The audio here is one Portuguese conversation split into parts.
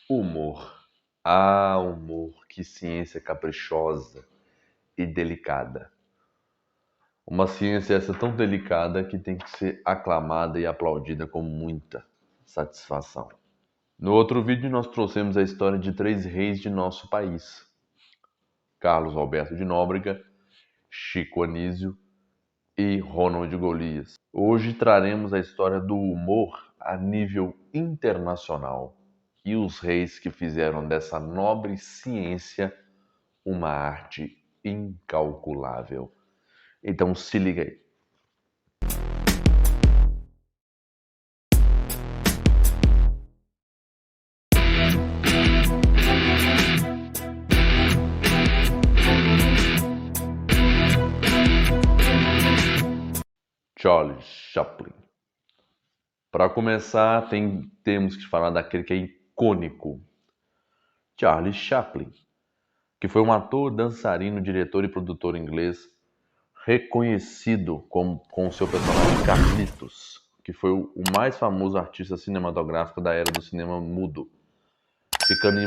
Humor. Ah, humor, que ciência caprichosa e delicada. Uma ciência essa tão delicada que tem que ser aclamada e aplaudida com muita satisfação. No outro vídeo nós trouxemos a história de três reis de nosso país: Carlos Alberto de Nóbrega, Chico Anísio e Ronald Golias. Hoje traremos a história do humor a nível internacional e os reis que fizeram dessa nobre ciência uma arte incalculável. Então se liga aí. Charles Chaplin. Para começar, temos que falar daquele que é icônico, Charles Chaplin, que foi um ator, dançarino, diretor e produtor inglês reconhecido com seu personagem Carlitos, que foi o mais famoso artista cinematográfico da era do cinema mudo, ficando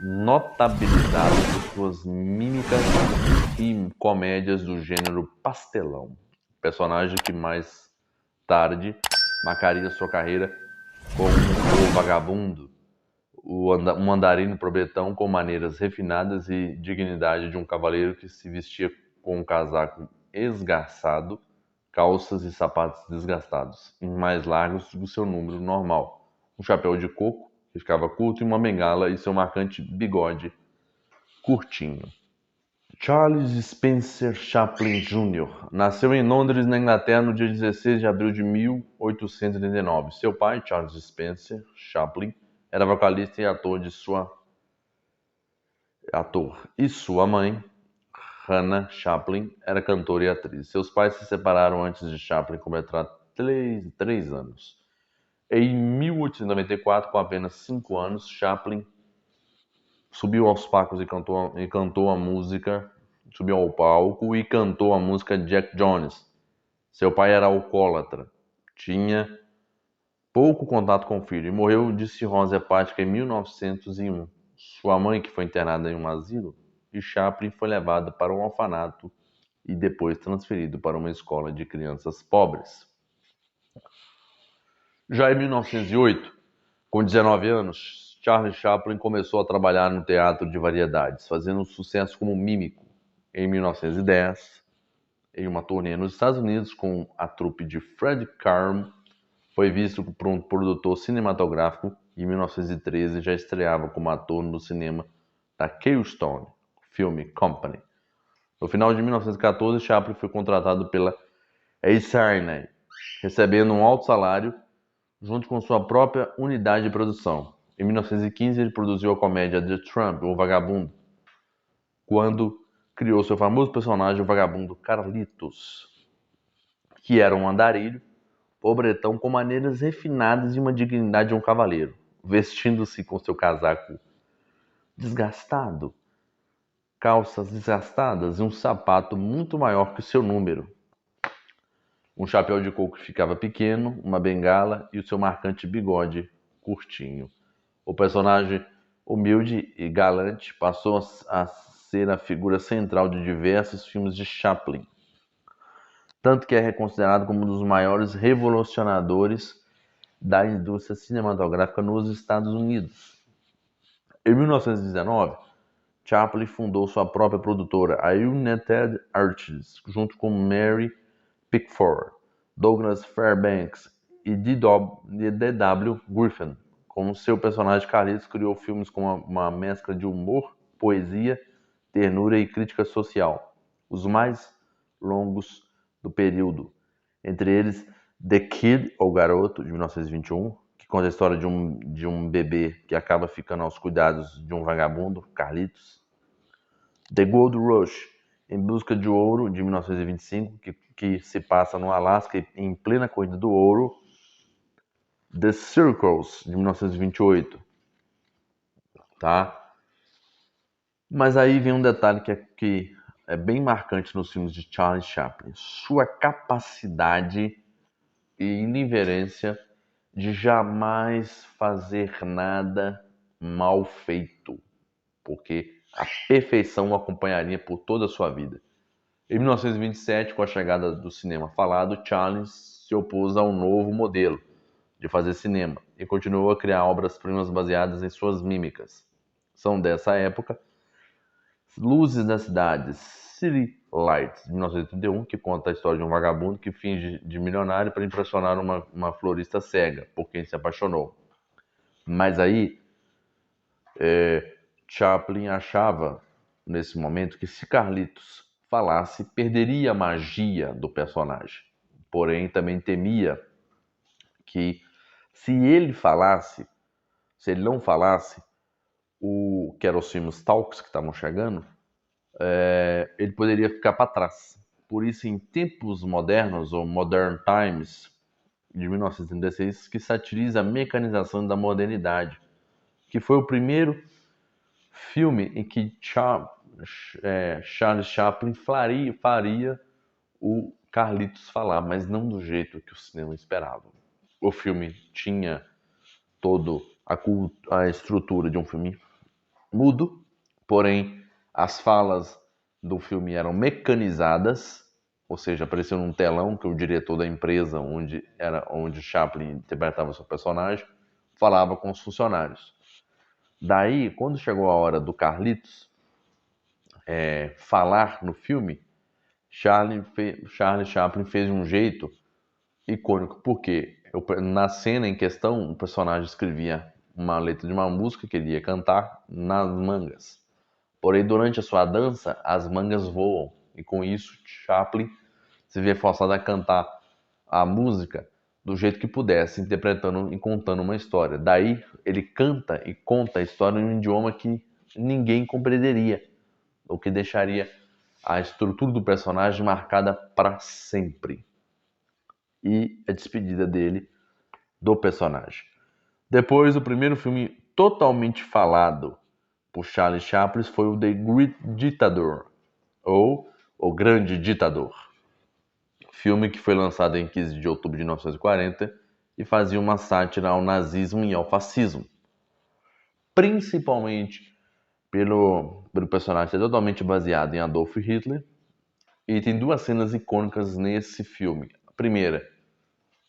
notabilizado por suas mímicas e comédias do gênero pastelão, personagem que mais tarde marcaria sua carreira como o vagabundo, um mandarino probetão com maneiras refinadas e dignidade de um cavaleiro que se vestia com um casaco esgarçado, calças e sapatos desgastados, e mais largos do que o seu número normal, um chapéu de coco que ficava curto e uma bengala e seu marcante bigode curtinho. Charles Spencer Chaplin Jr. nasceu em Londres, na Inglaterra, no dia 16 de abril de 1889. Seu pai, Charles Spencer Chaplin, era vocalista e ator, e sua mãe, Hannah Chaplin, era cantora e atriz. Seus pais se separaram antes de Chaplin completar 3 anos. Em 1894, com apenas 5 anos, Chaplin subiu aos palcos e cantou a música, subiu ao palco e cantou a música Jack Jones. Seu pai era alcoólatra, tinha pouco contato com o filho e morreu de cirrose hepática em 1901. Sua mãe, que foi internada em um asilo, e Chaplin foi levado para um orfanato e depois transferido para uma escola de crianças pobres. Já em 1908, com 19 anos, Charles Chaplin começou a trabalhar no teatro de variedades, fazendo sucesso como mímico. Em 1910, em uma turnê nos Estados Unidos com a trupe de Fred Karm, foi visto por um produtor cinematográfico e em 1913 já estreava como ator no cinema da Keystone Film Company. No final de 1914, Chaplin foi contratado pela Essanay, recebendo um alto salário junto com sua própria unidade de produção. Em 1915, ele produziu a comédia The Tramp, o Vagabundo, quando criou seu famoso personagem, o vagabundo Carlitos, que era um andarilho, pobretão com maneiras refinadas e uma dignidade de um cavaleiro, vestindo-se com seu casaco desgastado, calças desgastadas e um sapato muito maior que o seu número. Um chapéu de coco que ficava pequeno, uma bengala e o seu marcante bigode curtinho. O personagem humilde e galante passou a ser a figura central de diversos filmes de Chaplin, tanto que é considerado como um dos maiores revolucionadores da indústria cinematográfica nos Estados Unidos. Em 1919, Chaplin fundou sua própria produtora, a United Artists, junto com Mary Pickford, Douglas Fairbanks e D.W. Griffin. Como seu personagem, Carlitos criou filmes com uma mescla de humor, poesia, ternura e crítica social, os mais longos do período. Entre eles, The Kid, ou Garoto, de 1921, que conta a história de um bebê que acaba ficando aos cuidados de um vagabundo, Carlitos. The Gold Rush, Em Busca de Ouro, de 1925, que se passa no Alasca em plena corrida do ouro. The Circles, de 1928. Tá? Mas aí vem um detalhe que é bem marcante nos filmes de Charles Chaplin. Sua capacidade e indiferença de jamais fazer nada mal feito, porque a perfeição o acompanharia por toda a sua vida. Em 1927, com a chegada do cinema falado, Chaplin se opôs ao novo modelo de fazer cinema e continuou a criar obras-primas baseadas em suas mímicas. São dessa época Luzes da Cidade, City Lights, de 1931, que conta a história de um vagabundo que finge de milionário para impressionar uma florista cega, por quem se apaixonou. Mas aí, Chaplin achava, nesse momento, que se Carlitos falasse, perderia a magia do personagem. Porém, também temia que, se ele falasse, se ele não falasse, que eram os filmes Talks que estavam chegando, ele poderia ficar para trás. Por isso, em Tempos Modernos, ou Modern Times, de 1936, que satiriza a mecanização da modernidade, que foi o primeiro filme em que Charles Chaplin faria o Carlitos falar, mas não do jeito que o cinema esperava. O filme tinha toda a estrutura de um filme mudo, porém as falas do filme eram mecanizadas, ou seja, apareceu num telão que o diretor da empresa onde Chaplin interpretava seu personagem falava com os funcionários. Daí, quando chegou a hora do Carlitos falar no filme, Charlie Chaplin fez de um jeito icônico, porque na cena em questão o personagem escrevia uma letra de uma música que ele ia cantar nas mangas. Porém, durante a sua dança, as mangas voam, e com isso Chaplin se vê forçado a cantar a música do jeito que pudesse, interpretando e contando uma história. Daí ele canta e conta a história em um idioma que ninguém compreenderia, o que deixaria a estrutura do personagem marcada para sempre. E a despedida dele do personagem. Depois, o primeiro filme totalmente falado por Charlie Chaplin foi o The Great Dictator, ou O Grande Ditador. Filme que foi lançado em 15 de outubro de 1940 e fazia uma sátira ao nazismo e ao fascismo. Principalmente pelo personagem ser totalmente baseado em Adolf Hitler. E tem duas cenas icônicas nesse filme. A primeira,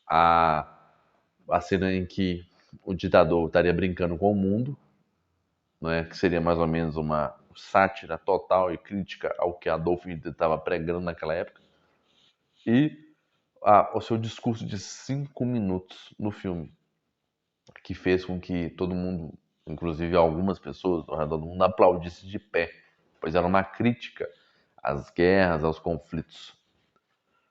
a cena em que o ditador estaria brincando com o mundo, né, que seria mais ou menos uma sátira total e crítica ao que Adolf Hitler estava pregando naquela época. E o seu discurso de 5 minutos no filme, que fez com que todo mundo, inclusive algumas pessoas ao redor do mundo, aplaudisse de pé, pois era uma crítica às guerras, aos conflitos.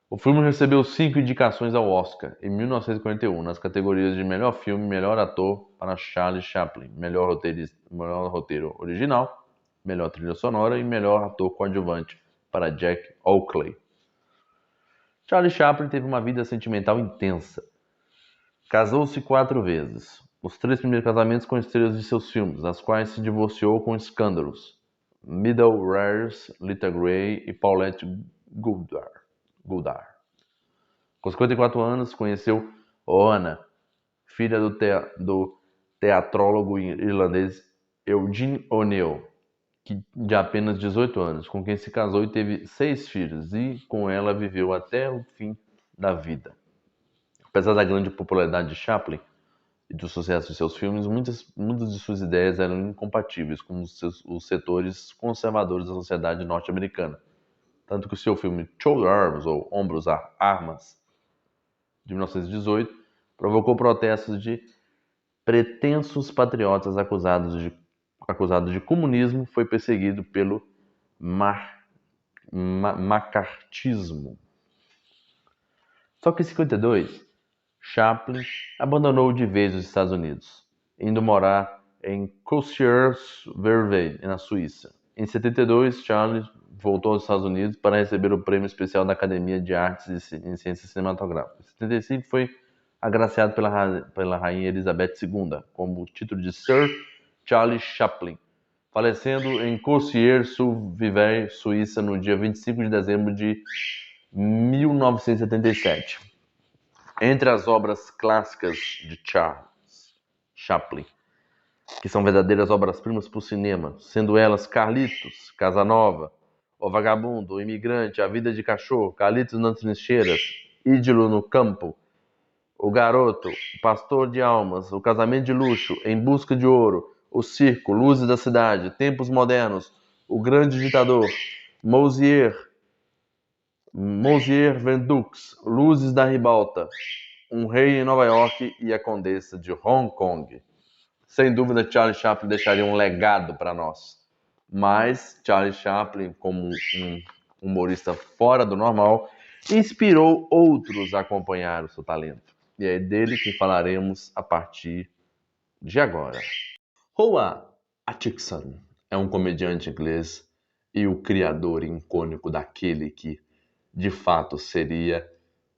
O filme recebeu 5 indicações ao Oscar em 1941, nas categorias de melhor filme, melhor ator para Charlie Chaplin, melhor roteiro original, melhor trilha sonora e melhor ator coadjuvante para Jack Oakley. Charlie Chaplin teve uma vida sentimental intensa. Casou-se 4 vezes. Os 3 primeiros casamentos com estrelas de seus filmes, nas quais se divorciou com escândalos. Middle Rares, Lita Grey e Paulette Goddard. Com 54 anos, conheceu Oana, filha do teatrólogo irlandês Eugene O'Neill, de apenas 18 anos, com quem se casou e teve 6 filhos, e com ela viveu até o fim da vida. Apesar da grande popularidade de Chaplin e do sucesso de seus filmes, muitas de suas ideias eram incompatíveis com os setores conservadores da sociedade norte-americana. Tanto que o seu filme Shoulder Arms, ou Ombros Armas, de 1918, provocou protestos de pretensos patriotas acusados de comunismo, foi perseguido pelo macartismo. Só que em 52, Chaplin abandonou de vez os Estados Unidos, indo morar em Coursiers-Verveil, na Suíça. Em 72, Charles voltou aos Estados Unidos para receber o prêmio especial da Academia de Artes e Ciências Cinematográficas. Em 75, foi agraciado pela Rainha Elizabeth II como o título de Sir Charles Chaplin, falecendo em Coursiers-sur-Vevey, Suíça, no dia 25 de dezembro de 1977. Entre as obras clássicas de Charles Chaplin que são verdadeiras obras-primas para o cinema, sendo elas Carlitos, Casanova, O Vagabundo, O Imigrante, A Vida de Cachorro, Carlitos nas Trincheiras, Ídolo no Campo, O Garoto, O Pastor de Almas, O Casamento de Luxo, Em Busca de Ouro, O Circo, Luzes da Cidade, Tempos Modernos, O Grande Ditador, Mosier Vendux, Luzes da Ribalta, Um Rei em Nova York e A Condessa de Hong Kong. Sem dúvida, Charlie Chaplin deixaria um legado para nós. Mas Charlie Chaplin, como um humorista fora do normal, inspirou outros a acompanhar o seu talento. E é dele que falaremos a partir de agora. Rowan Atkinson é um comediante inglês e o criador icônico daquele que, de fato, seria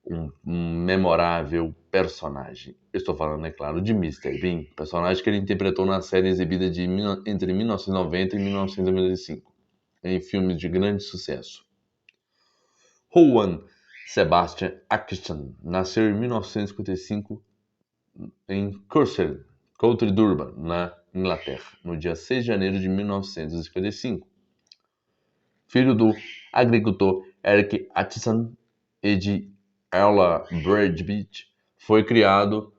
um memorável personagem. Estou falando, é claro, de Mr. Bean, personagem que ele interpretou na série exibida entre 1990 e 1995, em filmes de grande sucesso. Rowan Sebastian Atkinson nasceu em 1955 em County Durban, na Inglaterra, no dia 6 de janeiro de 1955. Filho do agricultor Eric Atkinson e de Ella Bridgebridge, foi criado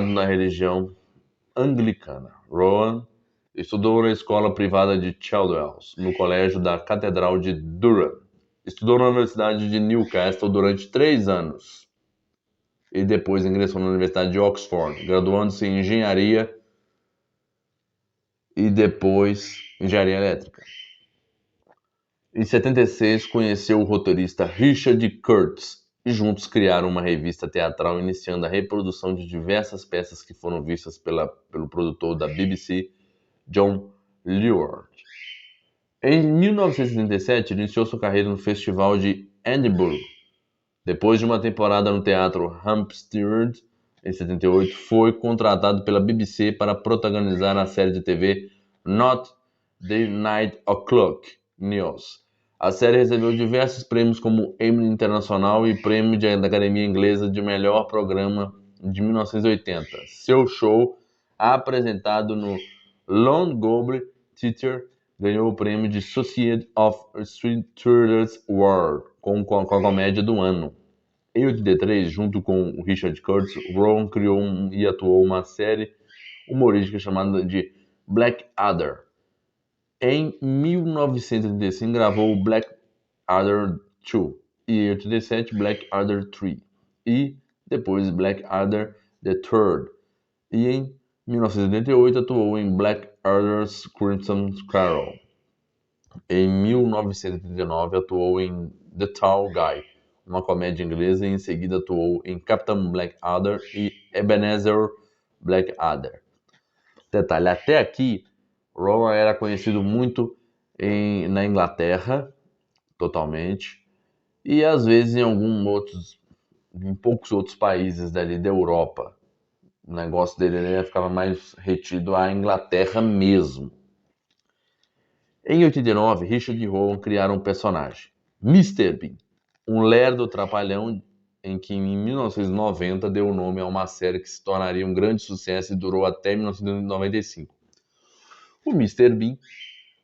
na religião anglicana. Rowan estudou na escola privada de Chalderhouse, no colégio da Catedral de Durham. Estudou na Universidade de Newcastle durante 3 anos e depois ingressou na Universidade de Oxford, graduando-se em engenharia e depois engenharia elétrica. Em 76, conheceu o roteirista Richard Curtis e juntos criaram uma revista teatral iniciando a reprodução de diversas peças que foram vistas pelo produtor da BBC, John Leward. Em 1977, iniciou sua carreira no Festival de Edinburgh. Depois de uma temporada no Teatro Hampstead, em 78, foi contratado pela BBC para protagonizar a série de TV Not the 9 O'Clock News. A série recebeu diversos prêmios como Emmy Internacional e Prêmio da Academia Inglesa de Melhor Programa de 1980. Seu show, apresentado no Longobble Theatre, ganhou o prêmio de Society of Street Theatres Award com a comédia do ano. Em 83, junto com o Richard Curtis, Rowan criou e atuou uma série humorística chamada de Blackadder. Em 1985, gravou Blackadder 2 e em 87, Blackadder 3 e depois Blackadder the Third. E em 1988, atuou em Blackadder's Crimson Carol. Em 1989, atuou em The Tall Guy, uma comédia inglesa, e em seguida atuou em Captain Blackadder e Ebenezer Blackadder. Detalhe, até aqui, Rowan era conhecido muito na Inglaterra, totalmente, e às vezes em poucos outros países dali da Europa. O negócio dele ficava mais retido à Inglaterra mesmo. Em 89, Richard e Rowan criaram um personagem, Mr. Bean, um lerdo trapalhão em que em 1990 deu nome a uma série que se tornaria um grande sucesso e durou até 1995. O Mr. Bean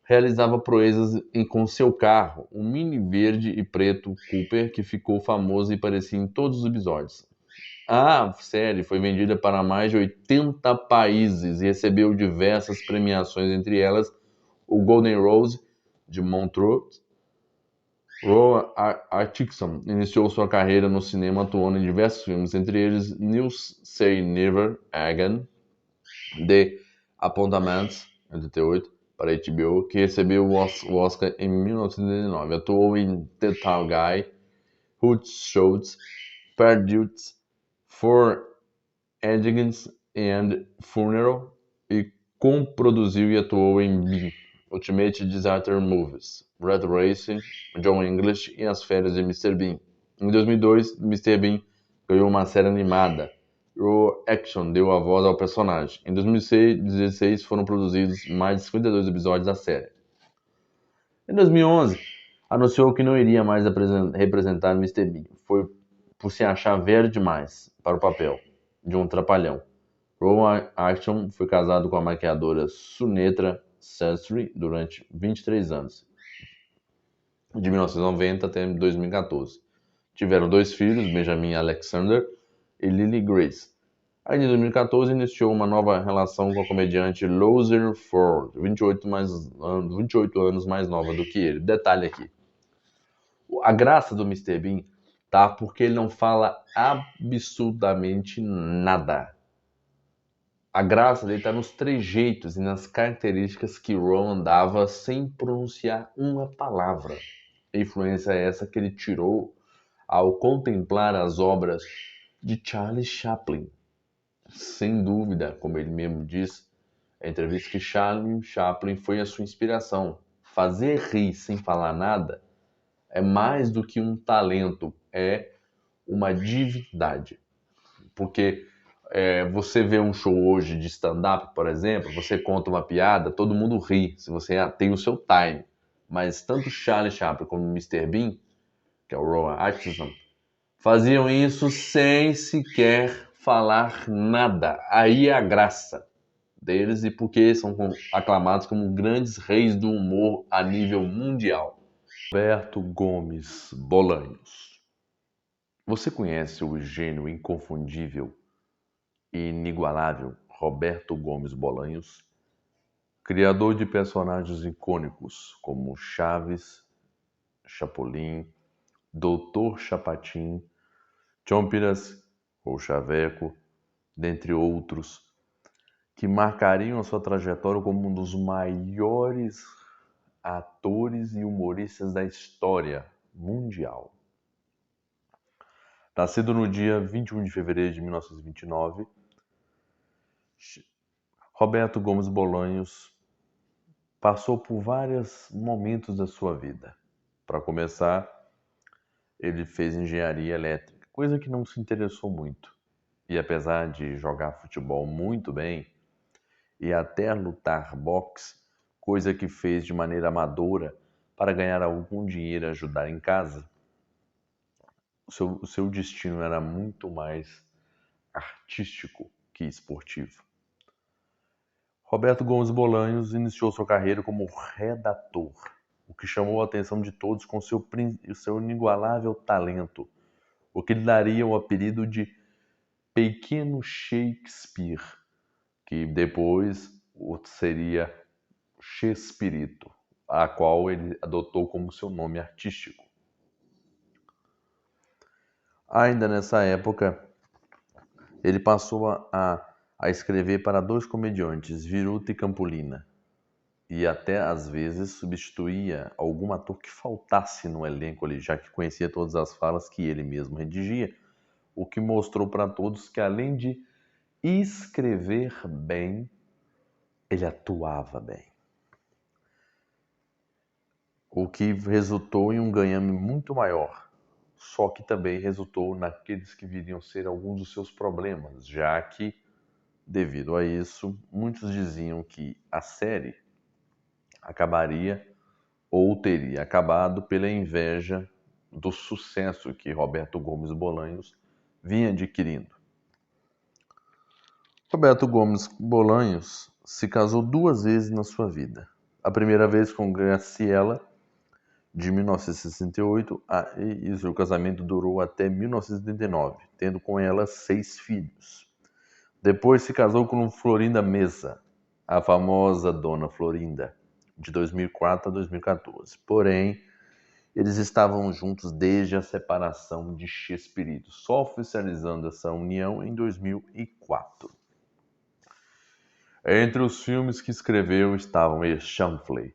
realizava proezas com seu carro, um Mini verde e preto Cooper, que ficou famoso e aparecia em todos os episódios. A série foi vendida para mais de 80 países e recebeu diversas premiações, entre elas o Golden Rose de Montreux. Rowan Atkinson iniciou sua carreira no cinema atuando em diversos filmes, entre eles News Say Never Again, The Appointments, em 88, para HBO, que recebeu o Oscar em 1989. Atuou em The Tall Guy, Hoots Shoots, Perdutes, For Eddings and Funeral e comproduziu e atuou em Bean, Ultimate Disaster Movies, Red Racing, John English e As Férias de Mr. Bean. Em 2002, Mr. Bean ganhou uma série animada. Raw Action deu a voz ao personagem. Em 2016 foram produzidos mais de 52 episódios da série. Em 2011, anunciou que não iria mais representar Mr. Bean. Foi por se achar velho demais para o papel de um trapalhão. Rowan Atkinson foi casado com a maquiadora Sunetra Sastry durante 23 anos, de 1990 até 2014. Tiveram 2 filhos, Benjamin Alexander e Lily Grace. Aí, em 2014, iniciou uma nova relação com a comediante Rosie Ford, 28 anos mais nova do que ele. Detalhe aqui, a graça do Mr. Bean tá porque ele não fala absolutamente nada. A graça dele tá nos trejeitos e nas características que Rowan dava sem pronunciar uma palavra. A influência é essa que ele tirou ao contemplar as obras de Charlie Chaplin. Sem dúvida, como ele mesmo diz, a entrevista que Charlie Chaplin foi a sua inspiração. Fazer rir sem falar nada é mais do que um talento, é uma divindade. Porque você vê um show hoje de stand-up, por exemplo, você conta uma piada, todo mundo ri, se você tem o seu time. Mas tanto Charlie Chaplin como o Mr. Bean, que é o Rowan Atkinson, faziam isso sem sequer falar nada. Aí é a graça deles e porque são aclamados como grandes reis do humor a nível mundial. Roberto Gomes Bolanhos. Você conhece o gênio inconfundível e inigualável Roberto Gomes Bolanhos? Criador de personagens icônicos como Chaves, Chapolin, Doutor Chapatin, Chompiras ou Chaveco, dentre outros, que marcariam a sua trajetória como um dos maiores atores e humoristas da história mundial. Nascido no dia 21 de fevereiro de 1929, Roberto Gomes Bolanhos passou por vários momentos da sua vida. Para começar, ele fez engenharia elétrica, coisa que não se interessou muito. E apesar de jogar futebol muito bem e até lutar boxe, coisa que fez de maneira amadora para ganhar algum dinheiro e ajudar em casa, o seu destino era muito mais artístico que esportivo. Roberto Gomes Bolanhos iniciou sua carreira como redator, o que chamou a atenção de todos com seu inigualável talento, o que lhe daria o apelido de Pequeno Shakespeare, que depois seria Chespirito, a qual ele adotou como seu nome artístico. Ainda nessa época, ele passou a escrever para 2 comediantes, Viruta e Campolina, e até às vezes substituía algum ator que faltasse no elenco ali, já que conhecia todas as falas que ele mesmo redigia, o que mostrou para todos que além de escrever bem, ele atuava bem. O que resultou em um ganhame muito maior, só que também resultou naqueles que viriam ser alguns dos seus problemas, já que, devido a isso, muitos diziam que a série acabaria ou teria acabado pela inveja do sucesso que Roberto Gomes Bolanhos vinha adquirindo. Roberto Gomes Bolanhos se casou 2 vezes na sua vida. A primeira vez com Graciela, de 1968, e seu casamento durou até 1979, tendo com ela 6 filhos. Depois se casou com Florinda Mesa, a famosa Dona Florinda, de 2004 a 2014. Porém, eles estavam juntos desde a separação de Chespirito, só oficializando essa união em 2004. Entre os filmes que escreveu estavam El Chanfle,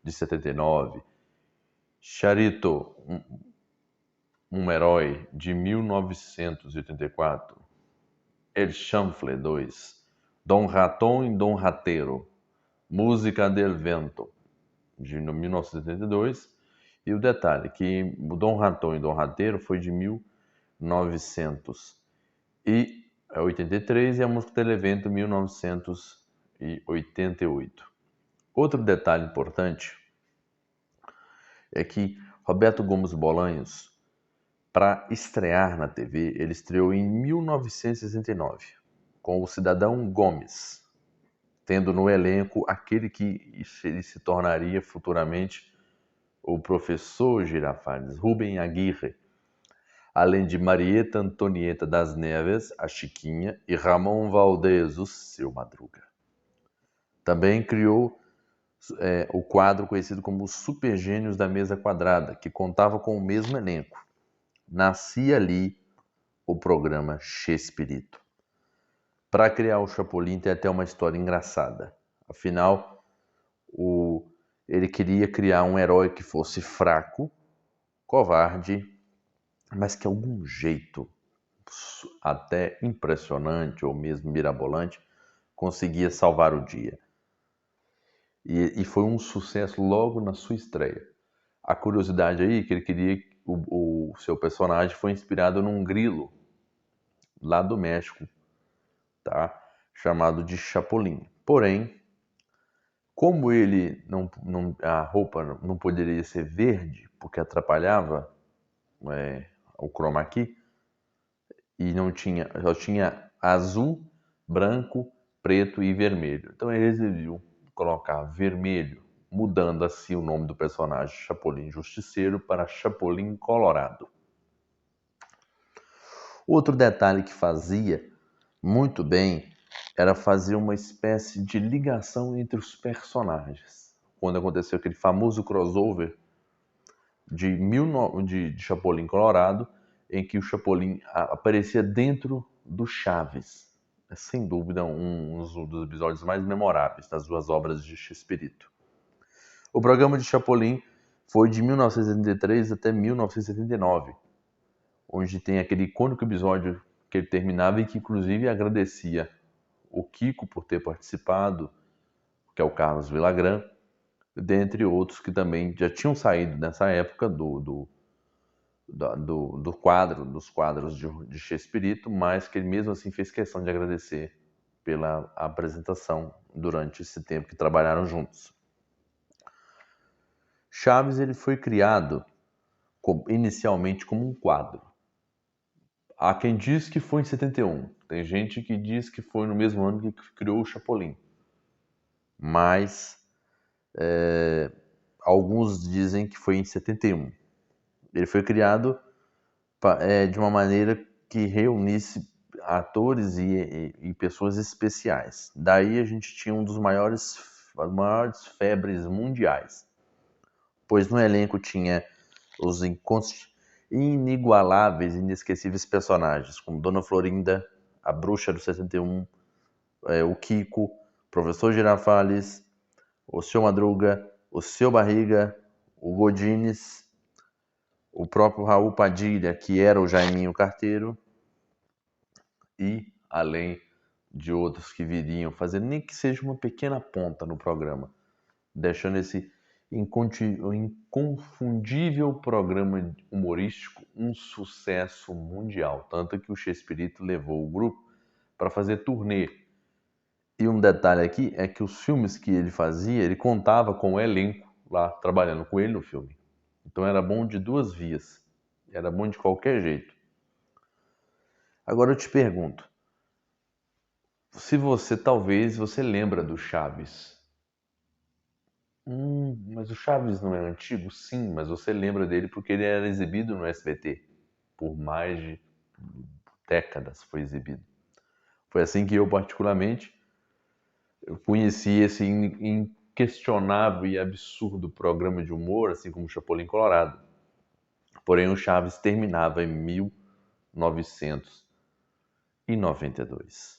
de 79, Charito, um herói, de 1984, El Chanfle 2, Don Ratón e Don Rateiro, Música del Vento, de 1972, e o detalhe que o Dom Ratón e Dom Rateiro foi de 1983 e a Música del Vento 1988. Outro detalhe importante é que Roberto Gomes Bolanhos, para estrear na TV, ele estreou em 1969 com o cidadão Gomes, tendo no elenco aquele que ele se tornaria futuramente o professor Girafales, Rubem Aguirre, além de Marieta Antonieta das Neves, a Chiquinha, e Ramon Valdez, o Seu Madruga. Também criou o quadro conhecido como Os Supergênios da Mesa Quadrada, que contava com o mesmo elenco. Nascia ali o programa Chespirito. Para criar o Chapolin tem até uma história engraçada. Afinal, ele queria criar um herói que fosse fraco, covarde, mas que algum jeito até impressionante ou mesmo mirabolante conseguia salvar o dia. E foi um sucesso logo na sua estreia. A curiosidade aí é que ele queria o seu personagem foi inspirado num grilo lá do México, tá? Chamado de Chapolin. Porém, como ele a roupa não poderia ser verde porque atrapalhava o chroma key e só tinha azul, branco, preto e vermelho. Então ele resolveu colocar vermelho, mudando assim o nome do personagem Chapolin Justiceiro para Chapolin Colorado. Outro detalhe que fazia muito bem era fazer uma espécie de ligação entre os personagens. Quando aconteceu aquele famoso crossover de Chapolin Colorado, em que o Chapolin aparecia dentro do Chaves. É sem dúvida um dos episódios mais memoráveis das duas obras de Chespirito. O programa de Chapolin foi de 1973 até 1979, onde tem aquele icônico episódio que ele terminava e que inclusive agradecia o Kiko por ter participado, que é o Carlos Villagrán, dentre outros que também já tinham saído nessa época dos quadros de Chespirito, mas que ele mesmo assim fez questão de agradecer pela apresentação durante esse tempo que trabalharam juntos. Chaves ele foi criado inicialmente como um quadro. Há quem diz que foi em 71, tem gente que diz que foi no mesmo ano que criou o Chapolin, mas alguns dizem que foi em 71. Ele foi criado de uma maneira que reunisse atores e pessoas especiais. Daí a gente tinha as maiores febres mundiais, pois no elenco tinha os inigualáveis, inesquecíveis personagens, como Dona Florinda, a Bruxa do 61, o Kiko, o Professor Girafales, o Seu Madruga, o Seu Barriga, o Godines, o próprio Raul Padilha, que era o Jaiminho Carteiro, e além de outros que viriam fazer nem que seja uma pequena ponta no programa, deixando esse inconfundível programa humorístico um sucesso mundial, tanto que o Chespirito levou o grupo para fazer turnê. E um detalhe aqui é que os filmes que ele fazia, ele contava com o elenco lá trabalhando com ele no filme. Então era bom de duas vias, era bom de qualquer jeito. Agora eu te pergunto, se talvez você lembra do Chaves. Mas o Chaves não é antigo? Sim, mas você lembra dele porque ele era exibido no SBT. Por mais de décadas foi exibido. Foi assim que eu, particularmente, conheci esse inquestionável e absurdo programa de humor, assim como o Chapolin Colorado. Porém, o Chaves terminava em 1992.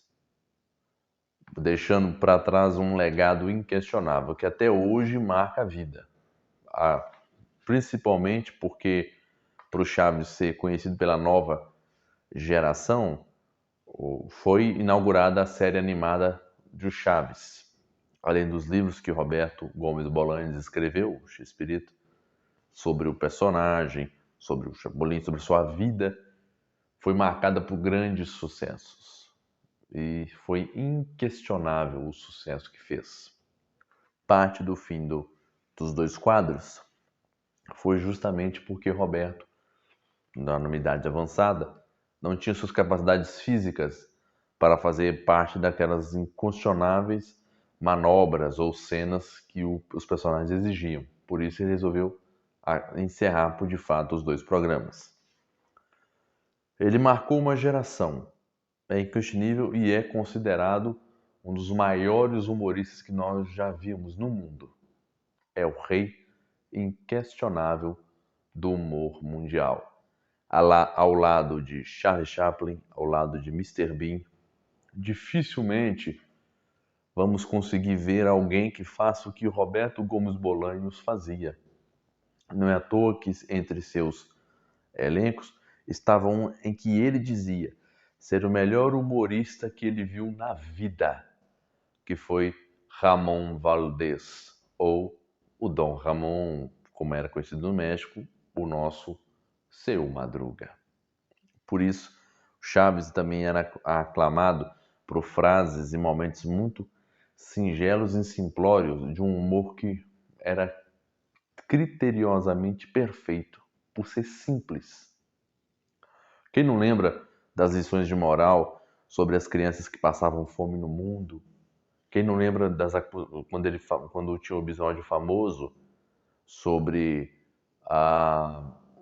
Deixando para trás um legado inquestionável que até hoje marca a vida. Principalmente porque, para o Chaves ser conhecido pela nova geração, foi inaugurada a série animada de Chaves. Além dos livros que Roberto Gomes Bolanes escreveu, o Chespirito, sobre o personagem, sobre o Chapolin, sobre sua vida, foi marcada por grandes sucessos. E foi inquestionável o sucesso que fez. Parte do fim dos dois quadros foi justamente porque Roberto, numa idade avançada, não tinha suas capacidades físicas para fazer parte daquelas inquestionáveis manobras ou cenas que os personagens exigiam. Por isso ele resolveu encerrar por de fato os dois programas. Ele marcou uma geração, é inquestionável e é considerado um dos maiores humoristas que nós já vimos no mundo. É o rei inquestionável do humor mundial. Ao lado de Charlie Chaplin, ao lado de Mr. Bean, dificilmente vamos conseguir ver alguém que faça o que Roberto Gomes Bolanhos fazia. Não é à toa que entre seus elencos estava um em que ele dizia ser o melhor humorista que ele viu na vida, que foi Ramon Valdés, ou o Dom Ramon, como era conhecido no México, o nosso Seu Madruga. Por isso, Chaves também era aclamado por frases e momentos muito singelos e simplórios de um humor que era criteriosamente perfeito por ser simples. Quem não lembra das lições de moral sobre as crianças que passavam fome no mundo? Quem não lembra quando tinha um episódio famoso sobre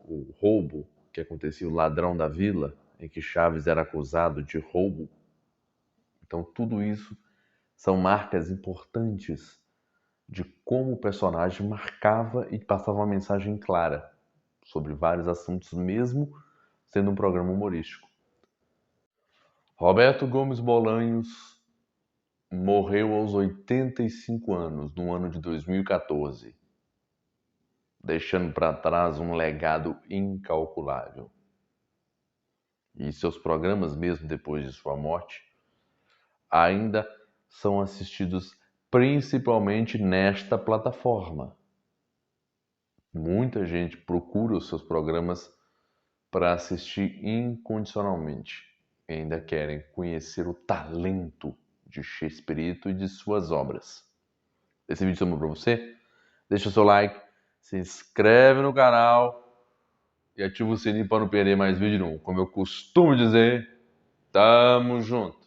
o roubo que acontecia, o ladrão da vila, em que Chaves era acusado de roubo? Então tudo isso são marcas importantes de como o personagem marcava e passava uma mensagem clara sobre vários assuntos, mesmo sendo um programa humorístico. Roberto Gomes Bolanhos morreu aos 85 anos, no ano de 2014, deixando para trás um legado incalculável. E seus programas, mesmo depois de sua morte, ainda são assistidos principalmente nesta plataforma. Muita gente procura os seus programas para assistir incondicionalmente. E ainda querem conhecer o talento de Chespirito e de suas obras. Esse vídeo é para você? Deixa o seu like, se inscreve no canal e ativa o sininho para não perder mais vídeo nenhum. Como eu costumo dizer, tamo junto!